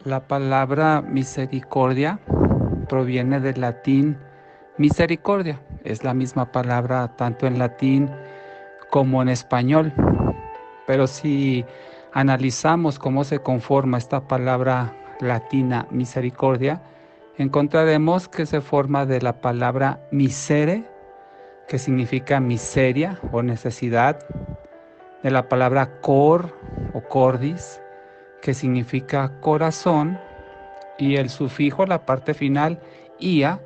La palabra misericordia proviene del latín misericordia. Es la misma palabra tanto en latín como en español. Pero si analizamos cómo se conforma esta palabra latina misericordia, encontraremos que se forma de la palabra misere, que significa miseria o necesidad, de la palabra cor o cordis, que significa corazón, y el sufijo, la parte final, ia,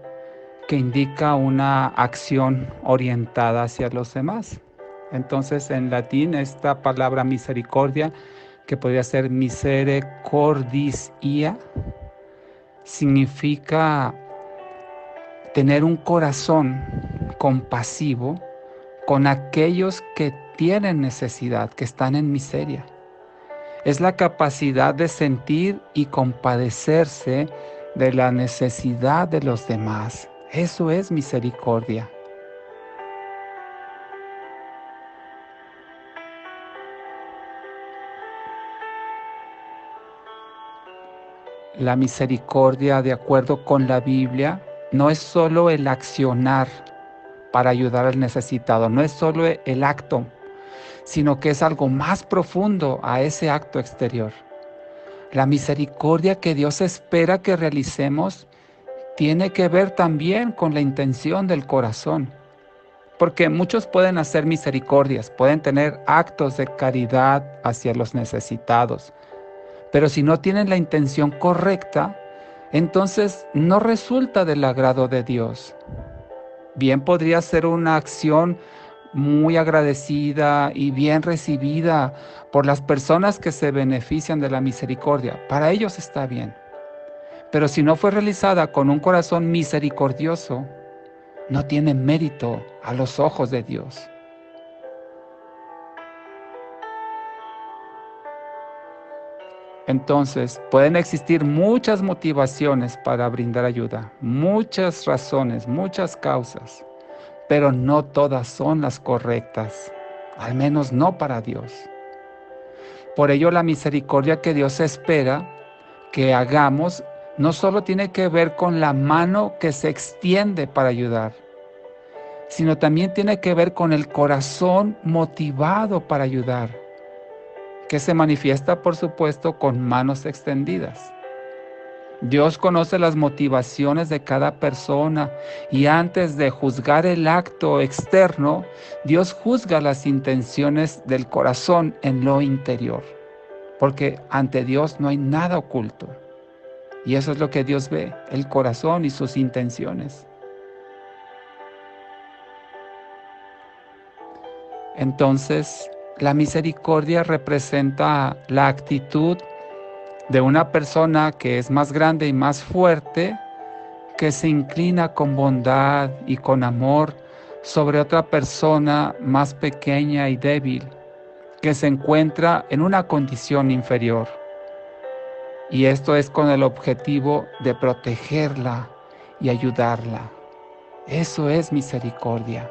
que indica una acción orientada hacia los demás. Entonces, en latín, esta palabra misericordia, que podría ser misericordis ia, significa tener un corazón compasivo con aquellos que tienen necesidad, que están en miseria. Es la capacidad de sentir y compadecerse de la necesidad de los demás. Eso es misericordia. La misericordia, de acuerdo con la Biblia, no es solo el accionar para ayudar al necesitado, no es solo el acto, sino que es algo más profundo a ese acto exterior. La misericordia que Dios espera que realicemos tiene que ver también con la intención del corazón. Porque muchos pueden hacer misericordias, pueden tener actos de caridad hacia los necesitados, pero si no tienen la intención correcta, entonces no resulta del agrado de Dios. Bien podría ser una acción muy agradecida y bien recibida por las personas que se benefician de la misericordia. Para ellos está bien. Pero si no fue realizada con un corazón misericordioso, no tiene mérito a los ojos de Dios. Entonces, pueden existir muchas motivaciones para brindar ayuda, muchas razones, muchas causas, pero no todas son las correctas, al menos no para Dios. Por ello, la misericordia que Dios espera que hagamos no solo tiene que ver con la mano que se extiende para ayudar, sino también tiene que ver con el corazón motivado para ayudar, que se manifiesta, por supuesto, con manos extendidas. Dios conoce las motivaciones de cada persona y antes de juzgar el acto externo, Dios juzga las intenciones del corazón en lo interior, porque ante Dios no hay nada oculto. Y eso es lo que Dios ve, el corazón y sus intenciones. Entonces, la misericordia representa la actitud de una persona que es más grande y más fuerte, que se inclina con bondad y con amor sobre otra persona más pequeña y débil, que se encuentra en una condición inferior. Y esto es con el objetivo de protegerla y ayudarla. Eso es misericordia.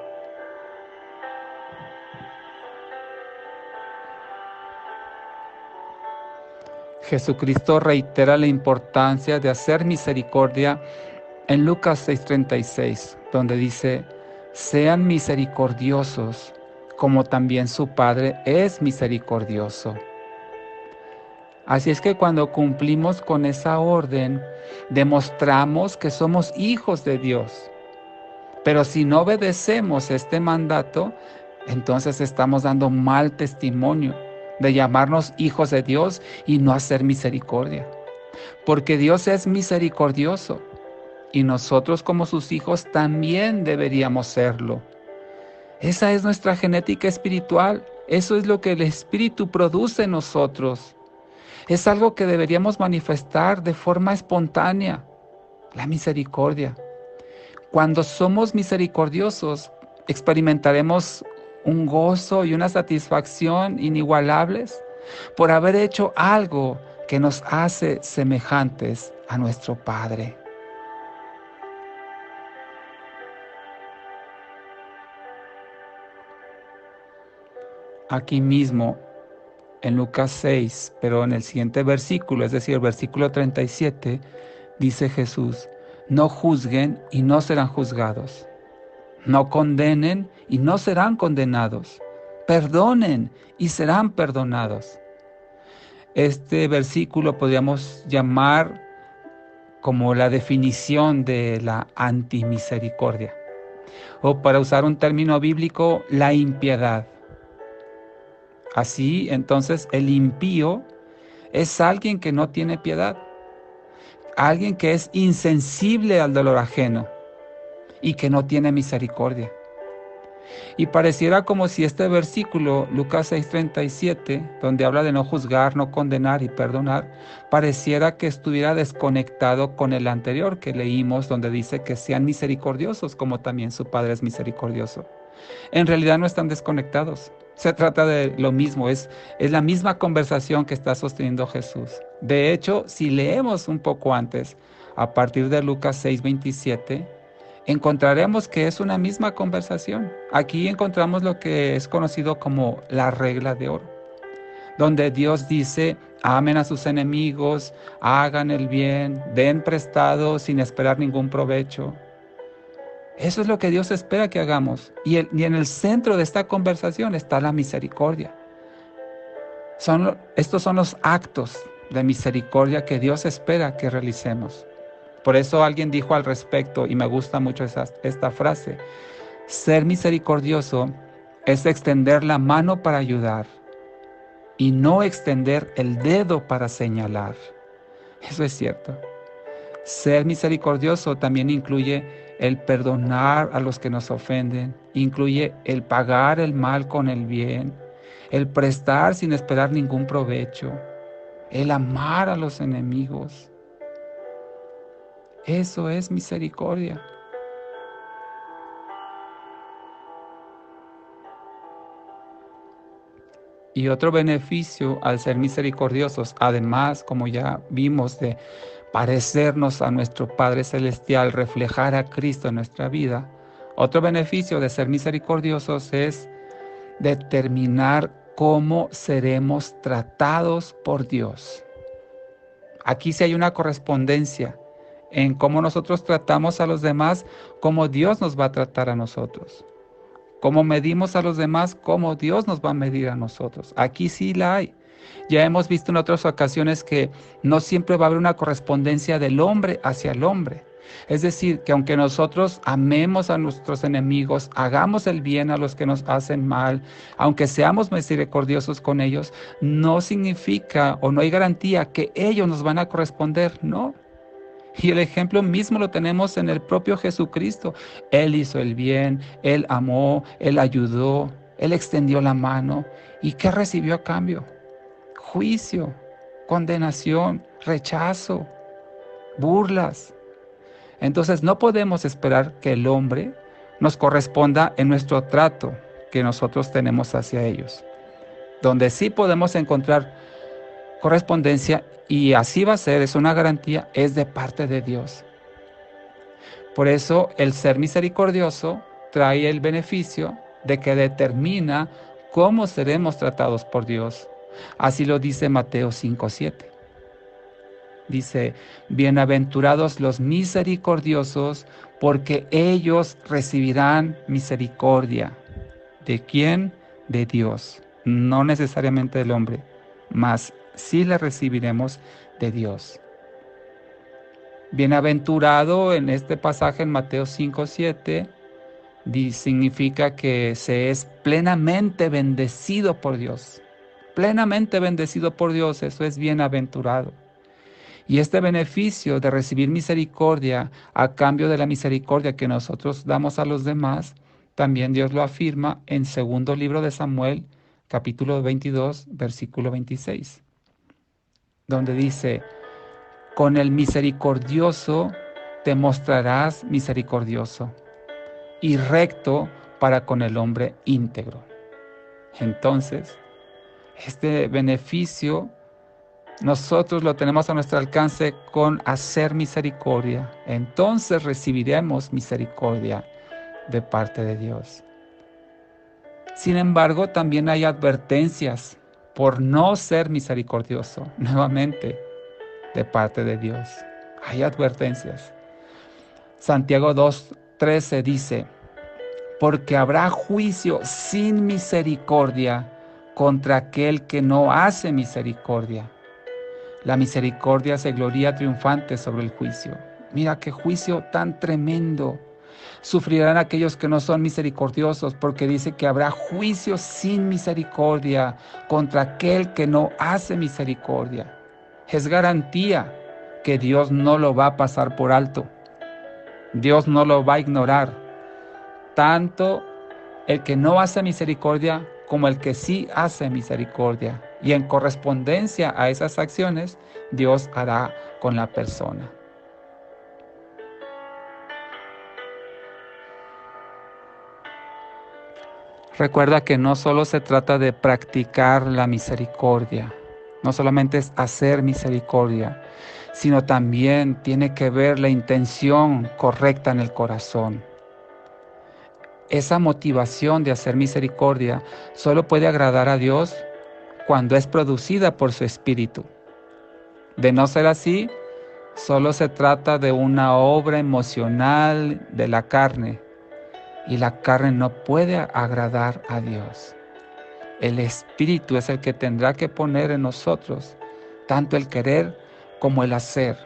Jesucristo reitera la importancia de hacer misericordia en Lucas 6:36, donde dice: sean misericordiosos, como también su Padre es misericordioso. Así es que cuando cumplimos con esa orden, demostramos que somos hijos de Dios. Pero si no obedecemos este mandato, entonces estamos dando mal testimonio de llamarnos hijos de Dios y no hacer misericordia. Porque Dios es misericordioso y nosotros como sus hijos también deberíamos serlo. Esa es nuestra genética espiritual. Eso es lo que el Espíritu produce en nosotros. Es algo que deberíamos manifestar de forma espontánea, la misericordia. Cuando somos misericordiosos, experimentaremos un gozo y una satisfacción inigualables por haber hecho algo que nos hace semejantes a nuestro Padre. Aquí mismo, en Lucas 6, pero en el siguiente versículo, es decir, el versículo 37, dice Jesús: no juzguen y no serán juzgados. No condenen y no serán condenados. Perdonen y serán perdonados. Este versículo podríamos llamar como la definición de la antimisericordia, o para usar un término bíblico, la impiedad. Así, entonces, el impío es alguien que no tiene piedad, alguien que es insensible al dolor ajeno y que no tiene misericordia. Y pareciera como si este versículo, Lucas 6:37, donde habla de no juzgar, no condenar y perdonar, pareciera que estuviera desconectado con el anterior que leímos, donde dice que sean misericordiosos como también su Padre es misericordioso. En realidad no están desconectados. Se trata de lo mismo, es la misma conversación que está sosteniendo Jesús. De hecho, si leemos un poco antes, a partir de Lucas 6:27, encontraremos que es una misma conversación. Aquí encontramos lo que es conocido como la regla de oro, donde Dios dice: amen a sus enemigos, hagan el bien, den prestado sin esperar ningún provecho. Eso es lo que Dios espera que hagamos. Y en el centro de esta conversación está la misericordia. Estos son los actos de misericordia que Dios espera que realicemos. Por eso alguien dijo al respecto, y me gusta mucho esta frase: ser misericordioso es extender la mano para ayudar y no extender el dedo para señalar. Eso es cierto. Ser misericordioso también incluye el perdonar a los que nos ofenden, incluye el pagar el mal con el bien, el prestar sin esperar ningún provecho, el amar a los enemigos. Eso es misericordia. Y otro beneficio al ser misericordiosos, además, como ya vimos, de parecernos a nuestro Padre Celestial, reflejar a Cristo en nuestra vida, otro beneficio de ser misericordiosos es determinar cómo seremos tratados por Dios. Aquí sí hay una correspondencia en cómo nosotros tratamos a los demás, cómo Dios nos va a tratar a nosotros. Cómo medimos a los demás, cómo Dios nos va a medir a nosotros. Aquí sí la hay. Ya hemos visto en otras ocasiones que no siempre va a haber una correspondencia del hombre hacia el hombre. Es decir, que aunque nosotros amemos a nuestros enemigos, hagamos el bien a los que nos hacen mal, aunque seamos misericordiosos con ellos, no significa o no hay garantía que ellos nos van a corresponder, no. Y el ejemplo mismo lo tenemos en el propio Jesucristo. Él hizo el bien, Él amó, Él ayudó, Él extendió la mano. ¿Y qué recibió a cambio? Juicio, condenación, rechazo, burlas. Entonces no podemos esperar que el hombre nos corresponda en nuestro trato que nosotros tenemos hacia ellos. Donde sí podemos encontrar correspondencia, y así va a ser, es una garantía, es de parte de Dios. Por eso el ser misericordioso trae el beneficio de que determina cómo seremos tratados por Dios. Así lo dice Mateo 5:7. Dice: bienaventurados los misericordiosos, porque ellos recibirán misericordia. ¿De quién? De Dios, no necesariamente del hombre, mas sí la recibiremos de Dios. Bienaventurado en este pasaje en Mateo 5:7 significa que se es plenamente bendecido por Dios. Plenamente bendecido por Dios, eso es bienaventurado. Y este beneficio de recibir misericordia a cambio de la misericordia que nosotros damos a los demás, también Dios lo afirma en segundo libro de Samuel, capítulo 22, versículo 26, donde dice: con el misericordioso te mostrarás misericordioso y recto para con el hombre íntegro. Entonces, este beneficio nosotros lo tenemos a nuestro alcance con hacer misericordia. Entonces recibiremos misericordia de parte de Dios. Sin embargo, también hay advertencias por no ser misericordioso, nuevamente, de parte de Dios. Hay advertencias. Santiago 2:13 dice, porque habrá juicio sin misericordia contra aquel que no hace misericordia. La misericordia se gloría triunfante sobre el juicio. Mira qué juicio tan tremendo. Sufrirán aquellos que no son misericordiosos, porque dice que habrá juicio sin misericordia contra aquel que no hace misericordia. Es garantía que Dios no lo va a pasar por alto. Dios no lo va a ignorar. Tanto el que no hace misericordia como el que sí hace misericordia. Y en correspondencia a esas acciones, Dios hará con la persona. Recuerda que no solo se trata de practicar la misericordia, no solamente es hacer misericordia, sino también tiene que ver la intención correcta en el corazón. Esa motivación de hacer misericordia solo puede agradar a Dios cuando es producida por su Espíritu. De no ser así, solo se trata de una obra emocional de la carne, y la carne no puede agradar a Dios. El Espíritu es el que tendrá que poner en nosotros tanto el querer como el hacer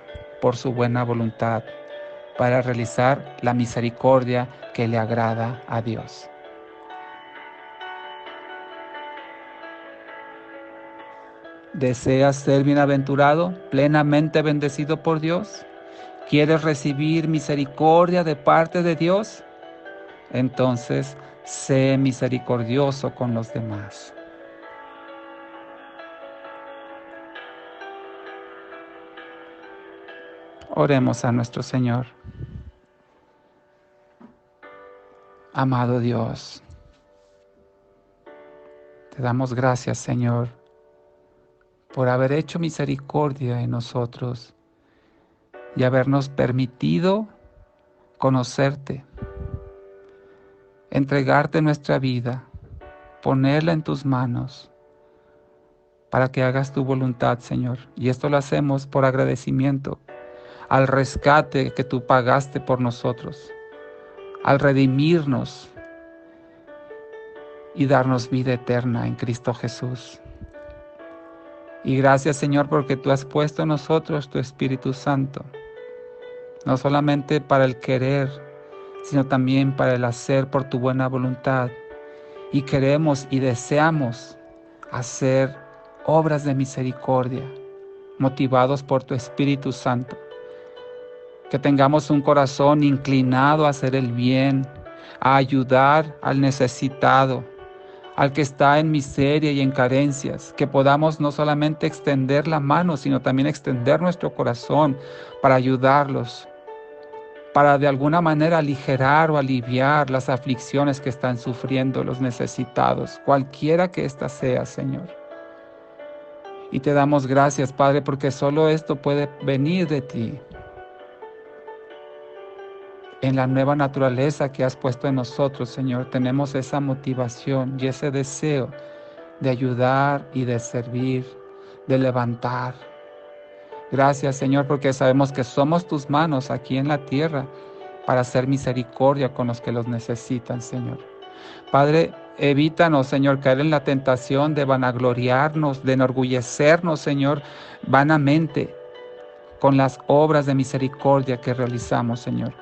por su buena voluntad para realizar la misericordia que le agrada a Dios. ¿Deseas ser bienaventurado, plenamente bendecido por Dios? ¿Quieres recibir misericordia de parte de Dios? Entonces, sé misericordioso con los demás. Oremos a nuestro Señor. Amado Dios, te damos gracias, Señor, por haber hecho misericordia en nosotros y habernos permitido conocerte, entregarte nuestra vida, ponerla en tus manos para que hagas tu voluntad, Señor. Y esto lo hacemos por agradecimiento al rescate que tú pagaste por nosotros, al redimirnos y darnos vida eterna en Cristo Jesús. Y gracias, Señor, porque tú has puesto en nosotros tu Espíritu Santo, no solamente para el querer, sino también para el hacer por tu buena voluntad. Y queremos y deseamos hacer obras de misericordia, motivados por tu Espíritu Santo. Que tengamos un corazón inclinado a hacer el bien, a ayudar al necesitado, al que está en miseria y en carencias. Que podamos no solamente extender la mano, sino también extender nuestro corazón para ayudarlos, para de alguna manera aligerar o aliviar las aflicciones que están sufriendo los necesitados, cualquiera que ésta sea, Señor. Y te damos gracias, Padre, porque solo esto puede venir de ti. En la nueva naturaleza que has puesto en nosotros, Señor, tenemos esa motivación y ese deseo de ayudar y de servir, de levantar. Gracias, Señor, porque sabemos que somos tus manos aquí en la tierra para hacer misericordia con los que los necesitan, Señor. Padre, evítanos, Señor, caer en la tentación de vanagloriarnos, de enorgullecernos, Señor, vanamente con las obras de misericordia que realizamos, Señor.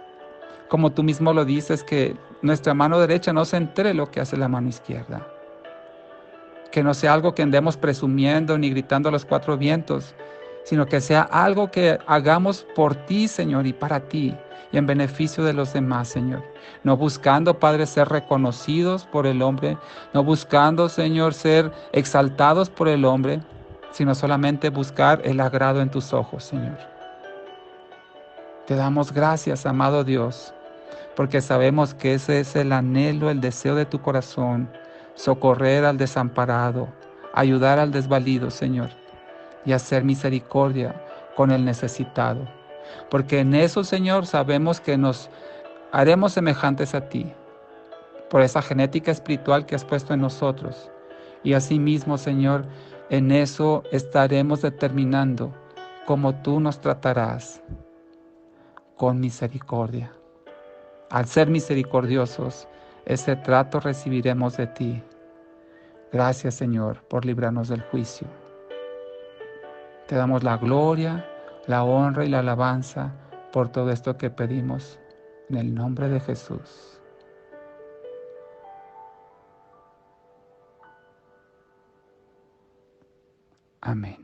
Como tú mismo lo dices, que nuestra mano derecha no se entere lo que hace la mano izquierda. Que no sea algo que andemos presumiendo ni gritando a los cuatro vientos, sino que sea algo que hagamos por ti, Señor, y para ti, y en beneficio de los demás, Señor. No buscando, Padre, ser reconocidos por el hombre, no buscando, Señor, ser exaltados por el hombre, sino solamente buscar el agrado en tus ojos, Señor. Te damos gracias, amado Dios, porque sabemos que ese es el anhelo, el deseo de tu corazón, socorrer al desamparado, ayudar al desvalido, Señor, y hacer misericordia con el necesitado. Porque en eso, Señor, sabemos que nos haremos semejantes a ti, por esa genética espiritual que has puesto en nosotros. Y asimismo, Señor, En eso estaremos determinando cómo tú nos tratarás, con misericordia. Al ser misericordiosos, ese trato recibiremos de ti. Gracias, Señor, por librarnos del juicio. Te damos la gloria, la honra y la alabanza por todo esto que pedimos. En el nombre de Jesús. Amén.